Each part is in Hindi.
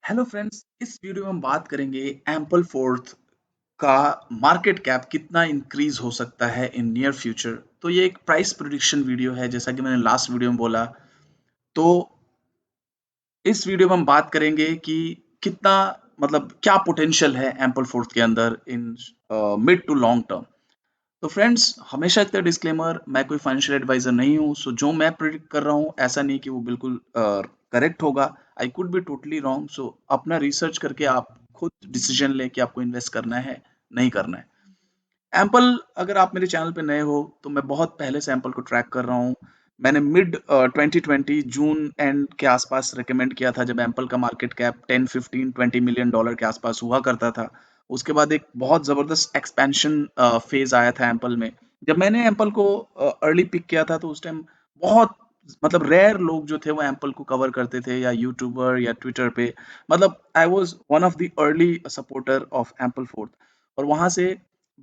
हेलो फ्रेंड्स, इस वीडियो में हम बात करेंगे एम्पल फोर्थ का मार्केट कैप कितना इंक्रीज हो सकता है इन नियर फ्यूचर। तो ये एक प्राइस प्रिडिक्शन वीडियो है, जैसा कि मैंने लास्ट वीडियो में बोला। तो इस वीडियो में हम बात करेंगे कि कितना मतलब क्या पोटेंशियल है एम्पल फोर्थ के अंदर in mid to long term. तो फ्रेंड्स, हमेशा एक डिस्क्लेमर, मैं कोई फाइनेंशियल एडवाइजर नहीं हूँ। सो जो मैं प्रिडिक्ट कर रहा हूँ ऐसा नहीं कि वो बिल्कुल करेक्ट होगा। I could be totally wrong. So अपना रिसर्च करके आप खुद डिसीजन लें कि आपको इन्वेस्ट करना है, नहीं करना है। एम्पल, अगर आप मेरे चैनल पे नए हो तो मैं बहुत पहले से एम्पल को ट्रैक कर रहा हूँ। मैंने मिड 2020 जून एंड के आसपास रिकमेंड किया था, जब एम्पल का मार्केट कैप 10-15-20 मिलियन डॉलर के आसपास हुआ करता था। उसके बाद एक बहुत जबरदस्त एक्सपेंशन फेज आया था एम्पल में। जब मैंने एम्पल को अर्ली पिक किया था तो उस टाइम बहुत मतलब रेयर लोग जो थे वो एम्पल को कवर करते थे, या यूट्यूबर या ट्विटर पे। मतलब I was one of the early supporter of ample fourth. और वहां से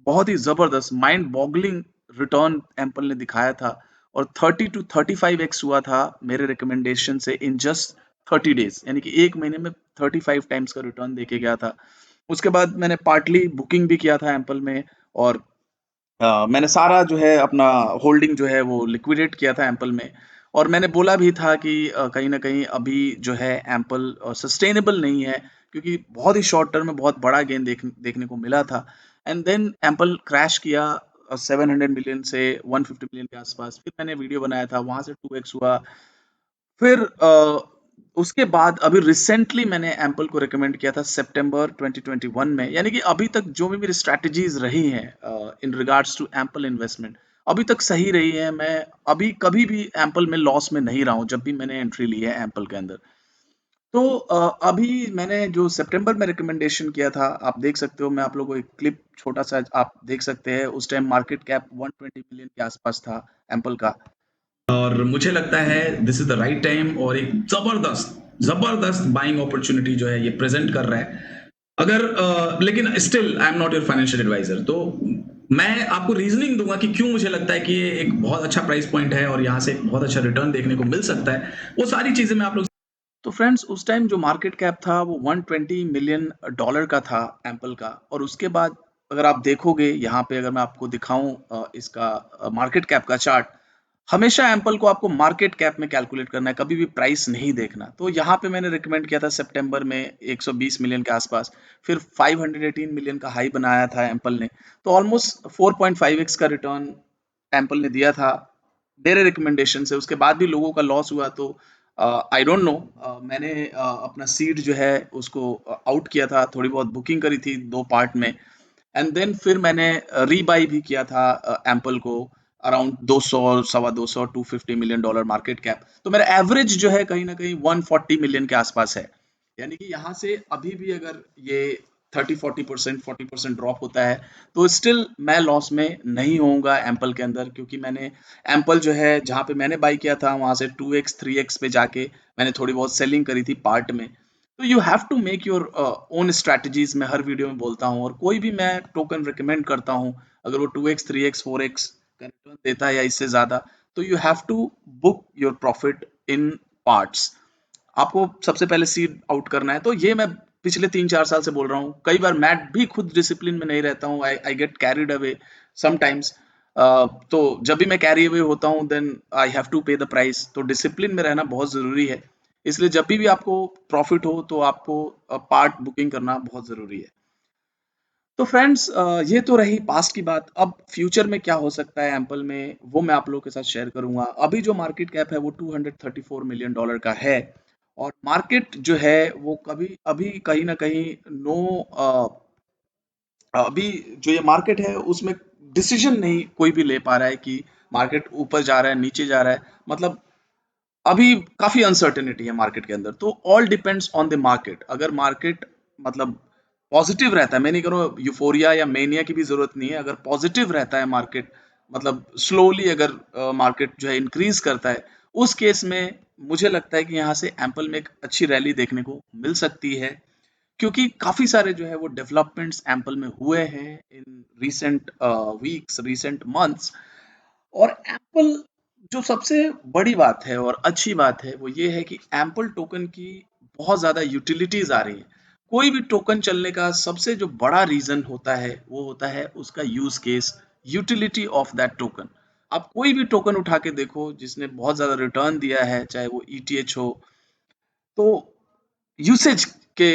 बहुत ही जबरदस्त माइंड बॉगलिंग रिटर्न एम्पल ने दिखाया था। और 30 to 35x हुआ था मेरे रिकमेंडेशन से इन जस्ट 30 डेज, यानी कि एक महीने में 35 टाइम्स का रिटर्न देके गया था। उसके बाद मैंने पार्टली बुकिंग भी किया था एम्पल में। और मैंने सारा जो है अपना होल्डिंग जो है वो लिक्विडेट किया था एम्पल में। और मैंने बोला भी था कि कहीं ना कहीं अभी जो है एम्पल सस्टेनेबल नहीं है, क्योंकि बहुत ही शॉर्ट टर्म में बहुत बड़ा गेन देखने को मिला था। एंड देन एम्पल क्रैश किया 700 मिलियन से 150 मिलियन के आसपास। फिर मैंने वीडियो बनाया था, वहां से 2x हुआ। फिर उसके बाद अभी रिसेंटली मैंने एम्पल को रिकमेंड किया था सितंबर 2021 में। यानी कि अभी तक जो भी मेरी स्ट्रैटेजीज रही हैं in regards to Ampl investment, अभी तक सही रही है। मैं अभी कभी भी एम्पल में लॉस में नहीं रहा हूँ जब भी मैंने एंट्री ली है एम्पल के अंदर। तो अभी मैंने जो सितंबर में रिकमेंडेशन किया था, आप देख सकते हो, मैं आप लोगों को एक क्लिप छोटा सा आप देख सकते हैं। उस टाइम मार्केट कैप 120 मिलियन के आसपास था एम्पल का। और मुझे लगता है this is the right time, और एक जबरदस्त जबरदस्त बाइंग अपॉर्चुनिटी जो है ये प्रेजेंट कर रहा है। अगर लेकिन still I am not your financial advisor. तो मैं आपको रीजनिंग दूंगा कि क्यों मुझे लगता है कि ये एक बहुत अच्छा प्राइस पॉइंट है और यहाँ से एक बहुत अच्छा रिटर्न देखने को मिल सकता है। वो सारी चीजें मैं आप लोग। तो फ्रेंड्स, उस टाइम जो मार्केट कैप था वो 120 मिलियन डॉलर का था एप्पल का। और उसके बाद अगर आप देखोगे यहाँ पे, अगर मैं आपको दिखाऊं इसका मार्केट कैप का चार्ट, हमेशा एप्पल को आपको मार्केट कैप में कैलकुलेट करना है, कभी भी प्राइस नहीं देखना। तो यहाँ पे मैंने रिकमेंड किया था सितंबर में 120 मिलियन के आसपास। फिर 518 मिलियन का हाई बनाया था एप्पल ने। तो ऑलमोस्ट 4.5x का रिटर्न एप्पल ने दिया था मेरे रिकमेंडेशन से। उसके बाद भी लोगों का लॉस हुआ। तो आई डोंट नो, मैंने अपना सीड जो है उसको आउट किया था, थोड़ी बहुत बुकिंग करी थी 2 पार्ट में। एंड देन फिर मैंने रीबाई भी किया था एम्पल को अराउंड 200, सवा 200, 250 मिलियन डॉलर मार्केट कैप। तो मेरा एवरेज जो है कहीं ना कहीं 140 मिलियन के आसपास है। यानी कि यहाँ से अभी भी अगर ये 30-40% 40% ड्रॉप होता है तो स्टिल मैं लॉस में नहीं होऊंगा एम्पल के अंदर, क्योंकि मैंने एम्पल जो है जहाँ पे मैंने बाई किया था वहां से 2x 3x पे जाके मैंने थोड़ी बहुत सेलिंग करी थी पार्ट में। तो you have to make your own strategies, मैं हर वीडियो में बोलता हूँ। और कोई भी मैं टोकन रिकमेंड करता हूँ, अगर वो 2x 3x 4x का रिटर्न देता है या इससे ज्यादा, तो you have to book your profit in parts. आपको सबसे पहले सीड आउट करना है। तो ये मैं पिछले 3-4 साल से बोल रहा हूँ। कई बार मैं भी खुद डिसिप्लिन में नहीं रहता हूँ, I I get carried away sometimes. तो जब भी मैं कैरी अवे होता हूँ then I have to pay the price. तो डिसिप्लिन में रहना बहुत जरूरी है। इसलिए जब भी आपको प्रॉफिट हो तो आपको पार्ट बुकिंग करना बहुत जरूरी है। तो फ्रेंड्स, ये तो रही पास्ट की बात। अब फ्यूचर में क्या हो सकता है एप्पल में, वो मैं आप लोगों के साथ शेयर करूंगा। अभी जो मार्केट कैप है वो 234 मिलियन डॉलर का है। और मार्केट जो है वो कभी अभी कहीं ना कहीं नो, अभी जो ये मार्केट है उसमें डिसीजन नहीं कोई भी ले पा रहा है कि मार्केट ऊपर जा रहा है नीचे जा रहा है। मतलब अभी काफी अनसर्टेनिटी है मार्केट के अंदर। तो all depends on the market. अगर मार्केट मतलब पॉजिटिव रहता है, मैं नहीं कह रहा हूँ यूफोरिया या मेनिया की भी जरूरत नहीं है। अगर पॉजिटिव रहता है मार्केट, मतलब स्लोली अगर मार्केट जो है इंक्रीज करता है, उस केस में मुझे लगता है कि यहाँ से एप्पल में एक अच्छी रैली देखने को मिल सकती है। क्योंकि काफी सारे जो है वो डेवलपमेंट्स एप्पल में हुए हैं in recent weeks, recent months. और एप्पल, जो सबसे बड़ी बात है और अच्छी बात है वो ये है कि एप्पल टोकन की बहुत ज़्यादा यूटिलिटीज़ आ रही हैं। कोई भी टोकन चलने का सबसे जो बड़ा रीज़न होता है, वो होता है उसका use case, utility of that token. आप कोई भी टोकन उठा के देखो जिसने बहुत ज़्यादा रिटर्न दिया है, चाहे वो ईटीएच हो, तो यूसेज के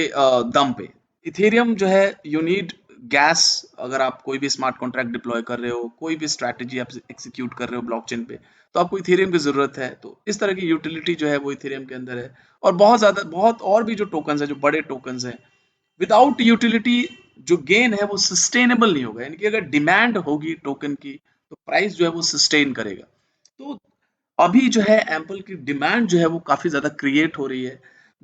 दम पे इथेरियम जो है यू नीड गैस। अगर आप कोई भी स्मार्ट कॉन्ट्रैक्ट डिप्लॉय कर रहे हो, कोई भी स्ट्रैटेजी आप एग्जीक्यूट कर रहे हो ब्लॉकचेन पे, तो आपको इथेरियम की जरूरत है। तो इस तरह की यूटिलिटी जो है वो इथेरियम के अंदर है। और बहुत ज्यादा बहुत और भी जो टोकन्स है, जो बड़े टोकन्स हैं, विदाउट यूटिलिटी जो गेन है वो सस्टेनेबल नहीं होगा। यानी कि अगर डिमांड होगी टोकन की, तो प्राइस जो है वो सस्टेन करेगा। तो अभी जो है एप्पल की डिमांड जो है वो काफी ज्यादा क्रिएट हो रही है।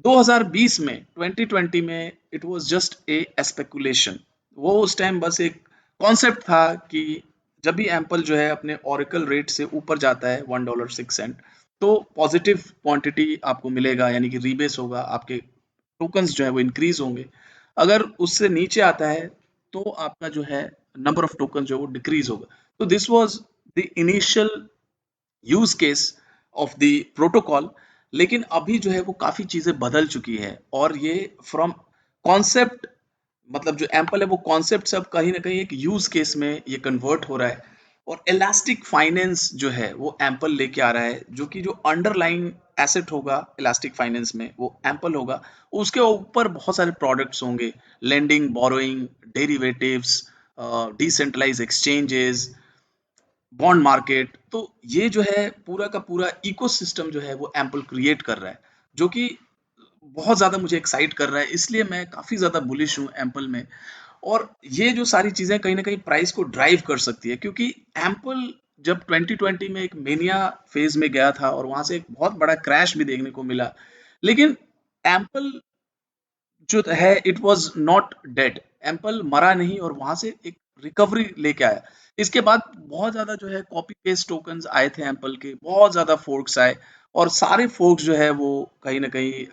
2020 में 2020 में it was just a speculation. वो उस टाइम बस एक कॉन्सेप्ट था कि जब भी एप्पल जो है अपने ओरेकल रेट से ऊपर जाता है $1.06, तो पॉजिटिव क्वांटिटी आपको मिलेगा, यानी कि रीबेस होगा, आपके टोकन्स जो है वो इंक्रीज होंगे। अगर उससे नीचे आता है तो आपका जो है नंबर ऑफ टोकन जो है वो डिक्रीज होगा। तो this was the initial use case of the protocol. लेकिन अभी जो है वो काफी चीजें बदल चुकी है, और ये फ्रॉम कॉन्सेप्ट, मतलब जो एम्पल है वो कॉन्सेप्ट से अब कहीं ना कहीं एक यूज केस में ये कन्वर्ट हो रहा है। और इलास्टिक फाइनेंस जो है वो एम्पल लेके आ रहा है, जो कि जो अंडरलाइन एसेट होगा इलास्टिक फाइनेंस में वो एम्पल होगा। उसके ऊपर बहुत सारे प्रोडक्ट्स होंगे, lending, borrowing, derivatives, decentralise exchanges, bond market. तो ये जो है पूरा का पूरा इकोसिस्टम जो है वो एम्पल क्रिएट कर रहा है, जो कि बहुत ज्यादा मुझे एक्साइट कर रहा है। इसलिए मैं काफी ज्यादा बुलिश हूँ एम्पल में। और ये जो सारी चीजें कहीं ना कहीं प्राइस को ड्राइव कर सकती है, क्योंकि एम्पल जब 2020 में एक मेनिया फेज में गया था और वहां से एक बहुत बड़ा क्रैश भी देखने को मिला, लेकिन एम्पल जो है it was not dead. Ample मरा नहीं और वहां से एक रिकवरी लेके आया। इसके बाद बहुत ज्यादा जो है कॉपी पेस्ट टोकन्स आए थे एम्पल के, बहुत ज्यादा फोर्क्स आए, और सारे फोर्क्स जो है वो कहीं ना कहीं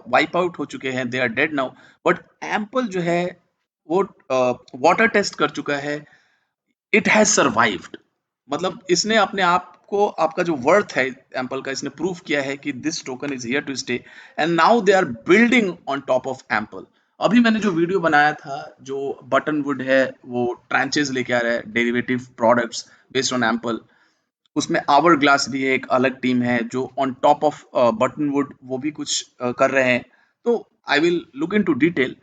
वाइप आउट हो चुके हैं, they are dead now. But Ampl जो है वो वाटर टेस्ट कर चुका है, इट हैज सर्वाइव्ड। मतलब इसने अपने आप को, आपका जो वर्थ है एम्पल का, इसने प्रूव किया है कि this token is here to stay, and now they are building on top of Ampl. अभी मैंने जो वीडियो बनाया था, जो बटन वुड है वो ट्रांचेस लेके आ रहा है, derivative products based on Ampl. उसमें आवर ग्लास भी है, एक अलग टीम है जो on top of Buttonwood वो भी कुछ कर रहे हैं। तो I will look into detail.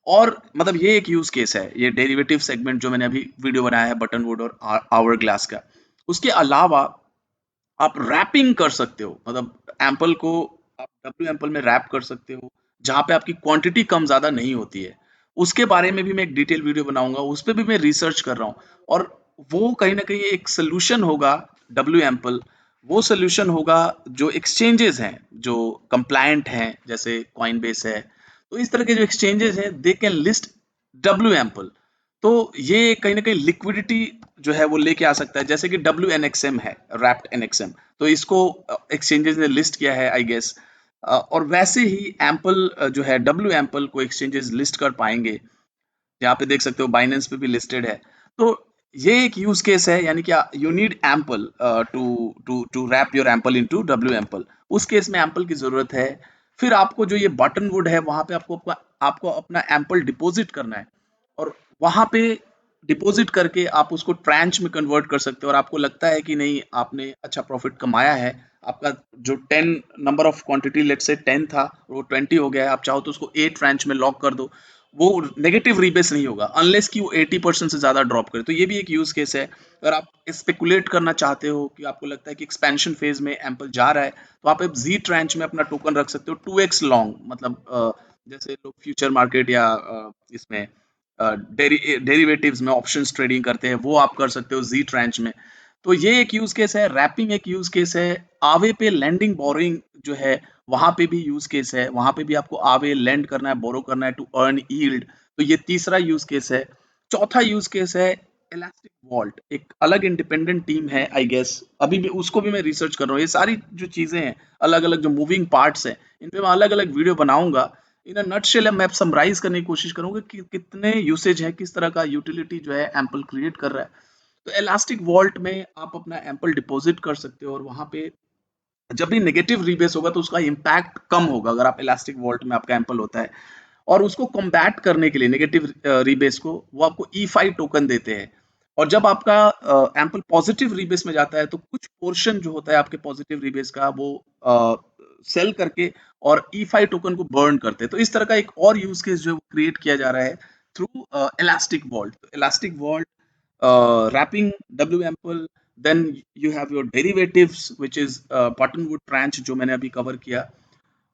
और मतलब ये एक यूज केस है, ये डेरिवेटिव सेगमेंट जो मैंने अभी वीडियो बनाया है बटन वुड और आवर ग्लास का। उसके अलावा आप रैपिंग कर सकते हो, मतलब एम्पल को आप डब्ल्यू एम्पल में रैप कर सकते हो, जहां पे आपकी क्वांटिटी कम ज्यादा नहीं होती है। उसके बारे में भी मैं एक डिटेल वीडियो बनाऊंगा, उस पर भी मैं रिसर्च कर रहा हूँ। और वो कहीं ना कहीं एक सोल्यूशन होगा, डब्ल्यू एम्पल वो सोल्यूशन होगा जो एक्सचेंजेस हैं जो कंप्लायंट हैं, जैसे कॉइन बेस है। तो इस तरह के जो एक्सचेंजेस हैं they can list W ample. तो ये कहीं ना कहीं लिक्विडिटी जो है वो लेके आ सकता है, जैसे कि डब्ल्यू एन एक्स एम है, रैप्ट एन एक्स एम। तो इसको एक्सचेंजेस ने लिस्ट किया है आई गेस। और वैसे ही एम्पल जो है डब्ल्यू एम्पल को एक्सचेंजेस लिस्ट कर पाएंगे। यहाँ पे देख सकते हो बाइनेंस पे भी लिस्टेड है। तो ये एक यूज केस है, यानी कि you need Ampl to to wrap your Ampl into W Ampl. उस केस में एम्पल की जरूरत है। फिर आपको जो ये बटन वुड है वहां पे आपको अपना एम्पल डिपॉजिट करना है, और वहां पे डिपॉजिट करके आप उसको ट्रांच में कन्वर्ट कर सकते हो। और आपको लगता है कि नहीं, आपने अच्छा प्रॉफिट कमाया है, आपका जो 10 नंबर ऑफ क्वांटिटी लेट से 10 था वो 20 हो गया है, आप चाहो तो उसको 8 ट्रांच में लॉक कर दो। वो नेगेटिव रीबेस नहीं होगा अनलेस कि वो 80% से ज्यादा ड्रॉप करे। तो ये भी एक यूज केस है। अगर आप स्पेकुलेट करना चाहते हो कि आपको लगता है कि एक्सपेंशन फेज में एम्पल जा रहा है, तो आप जी ट्रांच में अपना टोकन रख सकते हो 2x लॉन्ग। मतलब जैसे लोग फ्यूचर मार्केट या इसमें डेरिवेटिव्स में ऑप्शंस ट्रेडिंग करते हैं, वो आप कर सकते हो जी ट्रांच में। तो ये एक यूज केस है, रैपिंग एक यूज केस है। आवे पे लेंडिंग बोरोइंग जो है वहां पे भी यूज केस है, वहां पे भी आपको आवे लेंड करना है, बोरो करना है टू अर्न यील्ड। तो ये तीसरा यूज केस है। चौथा यूज केस है इलास्टिक वॉल्ट, एक अलग इंडिपेंडेंट टीम है आई गेस। अभी भी उसको भी मैं रिसर्च कर रहा हूँ। ये सारी जो चीजें हैं, अलग अलग जो मूविंग पार्ट्स हैं, इन पे मैं अलग अलग वीडियो बनाऊंगा। इन अ नटशेल मैं समराइज करने की कोशिश करूंगा कि कितने यूसेज है, किस तरह का यूटिलिटी जो है एम्पल क्रिएट कर रहा है। तो इलास्टिक वॉल्ट में आप अपना एम्पल डिपॉजिट कर सकते हो, और वहां पे जब भी नेगेटिव रीबेस होगा तो उसका इम्पैक्ट कम होगा अगर आप इलास्टिक वॉल्ट में आपका एम्पल होता है। और उसको कॉम्बैट करने के लिए नेगेटिव रीबेस को वो आपको E5 टोकन देते हैं। और जब आपका एम्पल पॉजिटिव रीबेस में जाता है तो कुछ पोर्शन जो होता है आपके पॉजिटिव रीबेस का वो सेल करके और E5 टोकन को बर्न करते हैं। तो इस तरह का एक और यूज केस जो क्रिएट किया जा रहा है through elastic vault. Elastic vault wrapping W ample, then you have your derivatives which is Buttonwood branch जो मैंने अभी कवर किया,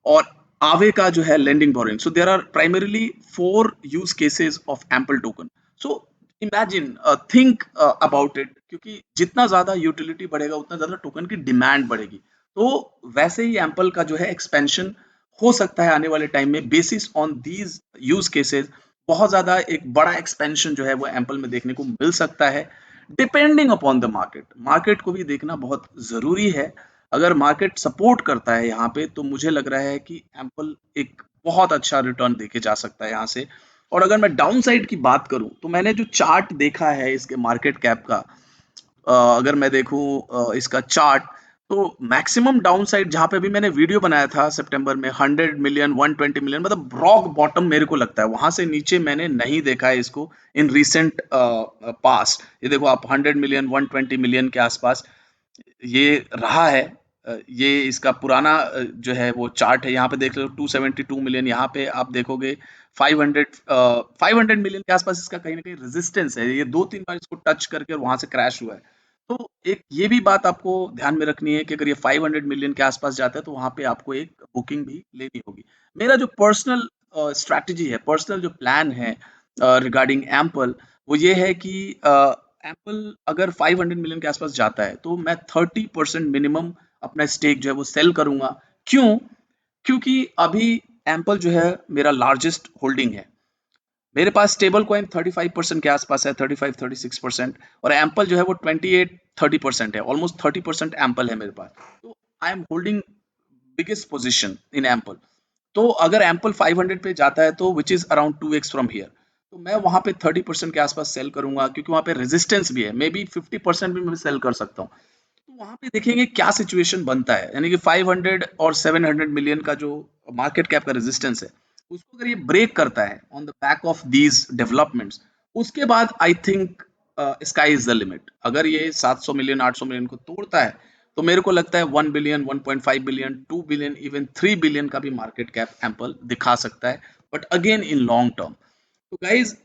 और आवे का जो है lending borrowing. So there are primarily 4 use cases of Ampl token. So imagine think about it, क्योंकि जितना ज्यादा यूटिलिटी बढ़ेगा उतना ज्यादा टोकन की डिमांड बढ़ेगी। तो वैसे ही एम्पल का जो है एक्सपेंशन हो सकता है आने वाले टाइम में basis on these use cases. बहुत ज्यादा एक बड़ा एक्सपेंशन जो है वो एम्पल में देखने को मिल सकता है, depending upon the market. Market को भी देखना बहुत जरूरी है। अगर मार्केट सपोर्ट करता है यहाँ पे तो मुझे लग रहा है कि एप्पल एक बहुत अच्छा रिटर्न देके जा सकता है यहाँ से। और अगर मैं डाउन साइड की बात करूं तो मैंने जो चार्ट देखा है इसके मार्केट कैप का, अगर मैं देखूं इसका चार्ट, तो मैक्सिमम डाउन साइड जहां पे भी मैंने वीडियो बनाया था सितंबर में 100 मिलियन 120 मिलियन, मतलब रॉक बॉटम मेरे को लगता है, वहां से नीचे मैंने नहीं देखा है इसको इन रिसेंट पास्ट। ये देखो आप 100 मिलियन 120 मिलियन के आसपास ये रहा है। ये इसका पुराना जो है वो चार्ट है, यहाँ पे देख लो 272 मिलियन, यहाँ पे आप देखोगे 500 मिलियन के आसपास इसका कहीं ना कहीं रेजिस्टेंस है। ये 2-3 बार इसको टच करके और वहां से क्रैश हुआ है। तो एक ये भी बात आपको ध्यान में रखनी है कि अगर ये 500 मिलियन के आसपास जाता है तो वहां पे आपको एक बुकिंग भी लेनी होगी। मेरा जो पर्सनल स्ट्रैटेजी है, पर्सनल जो प्लान है रिगार्डिंग एम्पल, वो ये है कि एप्पल अगर 500 मिलियन के आसपास जाता है तो मैं 30% मिनिमम अपना स्टेक जो है वो सेल करूंगा। क्यों? क्योंकि अभी एप्पल जो है मेरा लार्जेस्ट होल्डिंग है। मेरे पास स्टेबल कॉइन 35% के आसपास है, 35-36%, और एम्पल जो है वो 28-30% है, ऑलमोस्ट 30% एम्पल है मेरे पास। तो I am holding biggest position in ample. तो अगर एम्पल 500 पे जाता है तो which is around 2x from here, तो मैं वहां पे 30% के आसपास सेल करूंगा, क्योंकि वहां पे रेजिस्टेंस भी है, मे बी 50% भी मैं सेल कर सकता हूँ। तो वहां पे देखेंगे क्या सिचुएशन बनता है, यानी कि 500 और 700 मिलियन का जो मार्केट कैप का रेजिस्टेंस है, उसको अगर ये ब्रेक करता है on the back of these developments, उसके बाद I think sky is the limit. अगर ये 700 मिलियन 800 मिलियन को तोड़ता है तो मेरे को लगता है 1 billion 1.5 billion 2 billion even 3 billion का भी मार्केट कैप एम्पल दिखा सकता है, but again in long term. तो guys,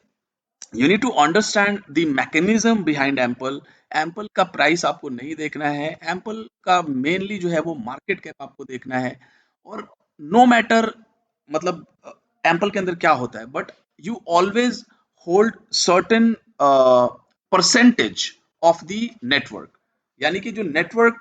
you need to understand the mechanism behind Ample. Ample का प्राइस आपको नहीं देखना है, एम्पल का मेनली जो है वो मार्केट कैप आपको देखना है। और नो मैटर मतलब एम्पल के अंदर क्या होता है, but you always hold certain percentage of the network. यानी कि जो नेटवर्क,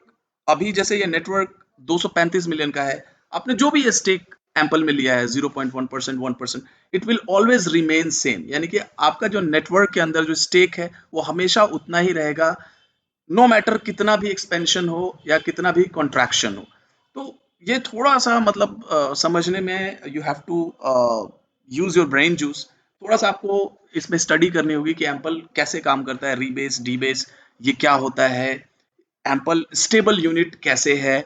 अभी जैसे ये नेटवर्क 235 मिलियन का है, आपने जो भी स्टेक एम्पल में लिया है 0.1%, 1%, it will always remain same. यानी कि आपका जो नेटवर्क के अंदर जो स्टेक है वो हमेशा उतना ही रहेगा, नो मैटर कितना भी एक्सपेंशन हो या कितना भी कॉन्ट्रैक्शन हो। तो ये थोड़ा सा मतलब समझने में you have to use your brain juice. थोड़ा सा आपको इसमें स्टडी करनी होगी कि एम्पल कैसे काम करता है, रीबेस डीबेस ये क्या होता है, एम्पल स्टेबल यूनिट कैसे है,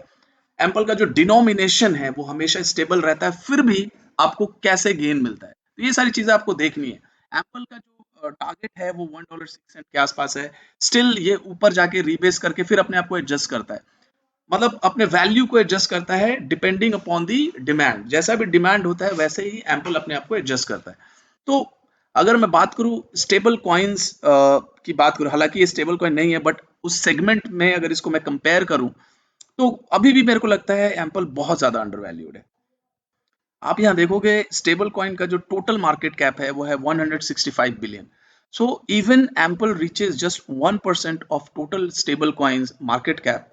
एम्पल का जो डिनोमिनेशन है वो हमेशा स्टेबल रहता है, फिर भी आपको कैसे गेन मिलता है। तो ये सारी चीजें आपको देखनी है। एप्पल का जो टारगेट है वो $1.06 के आसपास है। स्टिल ये ऊपर जाके रीबेस करके फिर अपने आप को एडजस्ट करता है, मतलब अपने वैल्यू को एडजस्ट करता है डिपेंडिंग अपॉन दी डिमांड। जैसा भी डिमांड होता है वैसे ही एप्पल अपने आप को एडजस्ट करता है। तो अगर मैं बात करूं स्टेबल कॉइन्स की बात करूं, हालांकि ये स्टेबल कॉइन नहीं है, बट उस सेगमेंट में अगर इसको मैं कंपेयर करूं तो अभी भी मेरे को लगता है एप्पल बहुत ज्यादा अंडर वैल्यूड है। आप यहाँ देखोगे स्टेबल कॉइन का जो टोटल मार्केट कैप है वो है 165 billion. So even ample reaches just 1% of total stable coins market cap,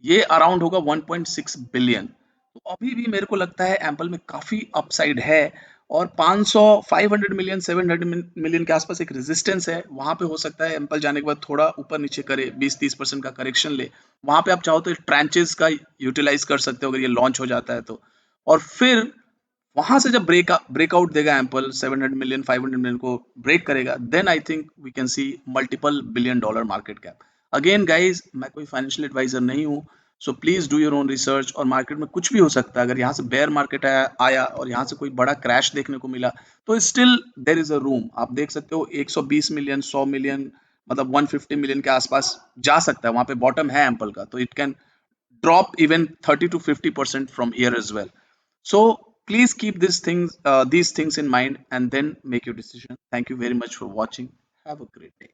ये अराउंड होगा 1.6 बिलियन। तो अभी भी मेरे को लगता है एम्पल में काफी अपसाइड है। और 500 500 मिलियन 700 मिलियन के आसपास एक रेजिस्टेंस है, वहां पे हो सकता है एम्पल जाने के बाद थोड़ा ऊपर नीचे करे, 20-30% का करेक्शन ले। वहां पे आप चाहो तो ट्रांचेस का यूटिलाइज कर सकते हो अगर ये लॉन्च हो जाता है तो। और फिर वहां से जब ब्रेकआउट देगा एप्पल 700 मिलियन 500 मिलियन को ब्रेक करेगा, then I think we can see multiple $1 billion market cap. Again guys, मैं कोई फाइनेंशियल एडवाइजर नहीं हूँ, so please do your own research. और मार्केट में कुछ भी हो सकता है, अगर यहाँ से बेयर मार्केट आया और यहाँ से कोई बड़ा क्रैश देखने को मिला, तो still there is a room. आप देख सकते हो 120 मिलियन, 100 मिलियन, मतलब 150 मिलियन के आसपास जा सकता है, वहां पे बॉटम है एम्पल का, तो it can drop even 30 to 50% from here as well. So please keep these things in mind and then make your decision. Thank you very much for watching. Have a great day.